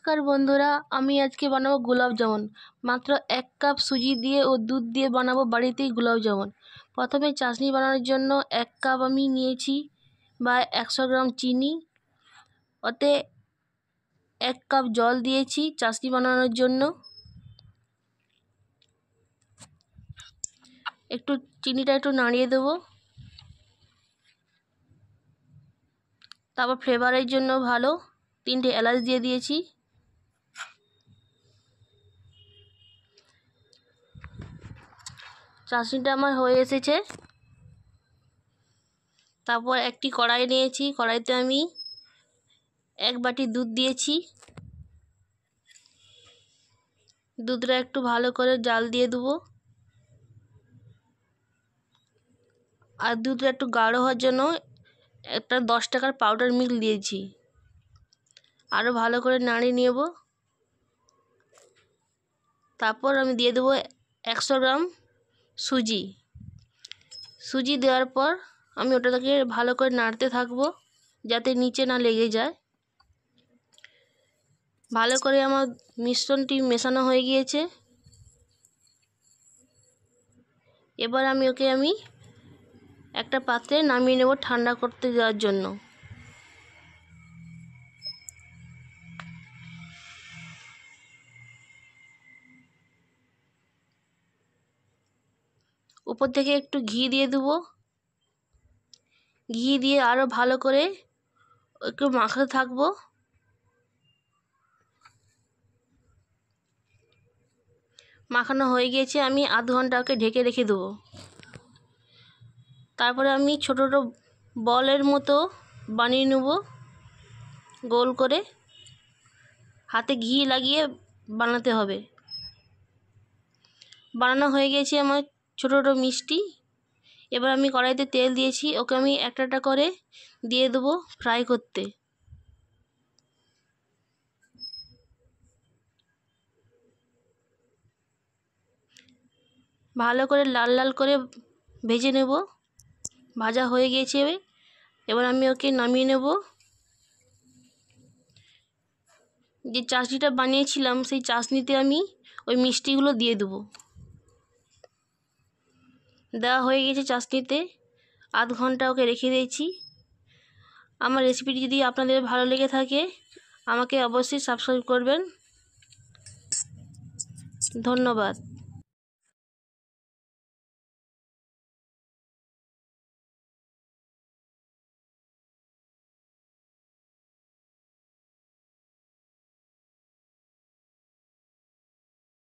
নমস্কার বন্ধুরা, আমি আজকে বানাবো গোলাপ জামুন। মাত্র 1 কাপ সুজি দিয়ে ও দুধ দিয়ে বানাবো বাড়িতেই গোলাপ জামুন। প্রথমে চাশনি বানানোর জন্য 1 কাপ আমি নিয়েছি বা 100 গ্রাম চিনি, ওতে 1 কাপ জল দিয়েছি চাশনি বানানোর জন্য। একটু চিনিটা একটু নাড়িয়ে দেবো। তারপর ফ্লেভারের জন্য ভালো 3টে এলাচ দিয়ে দিয়েছি। চাশনিটা আমার হয়ে এসেছে। তারপর একটি কড়াই নিয়েছি, কড়াইতে আমি 1 বাটি দুধ দিয়েছি। দুধটা একটু ভালো করে জাল দিয়ে দেবো। আর দুধটা একটু গাঢ় হওয়ার জন্য একটা 10 টাকার পাউডার মিল্ক দিয়েছি। আরও ভালো করে নাড়িয়ে নেব। তারপর আমি দিয়ে দেবো 100 গ্রাম সুজি। সুজি দেওয়ার পর আমি ওটাকে ভালো করে নাড়তে থাকবো যাতে নিচে না লেগে যায়। ভালো করে আমার মিশ্রণটি মেশানো হয়ে গিয়েছে। এবার আমি একটা পাত্রে নামিয়ে নেব ঠান্ডা করতে দেওয়ার জন্য। উপর থেকে একটু ঘি দিয়ে দেবো। ঘি দিয়ে আরও ভালো করে একটু মাখাতে থাকবো। মাখানো হয়ে গিয়েছে, আমি আধ ঘন্টা ওকে ঢেকে রেখে দেবো। তারপরে আমি ছোট ছোট বলের মতো বানিয়ে নেব গোল করে। হাতে ঘি লাগিয়ে বানাতে হবে। বানানো হয়ে গেছে আমার ছোট ছোট মিষ্টি। এবার আমি কড়াইতে তেল দিয়েছি, ওকে আমি একটা একটা করে দিয়ে দেবো ফ্রাই করতে। ভালো করে লাল লাল করে ভেজে নেব। ভাজা হয়ে গিয়েছে, এবার আমি ওকে নামিয়ে নেব। যে চাশনিটা বানিয়েছিলাম সেই চাশনিতে আমি ওই মিষ্টিগুলো দিয়ে দেবো। দেওয়া হয়ে গেছে চাশনিতে। আধ ঘন্টা ওকে রেখে দিয়েছি। আমার রেসিপিটি যদি আপনাদের ভালো লেগে থাকে আমাকে অবশ্যই সাবস্ক্রাইব করবেন। ধন্যবাদ।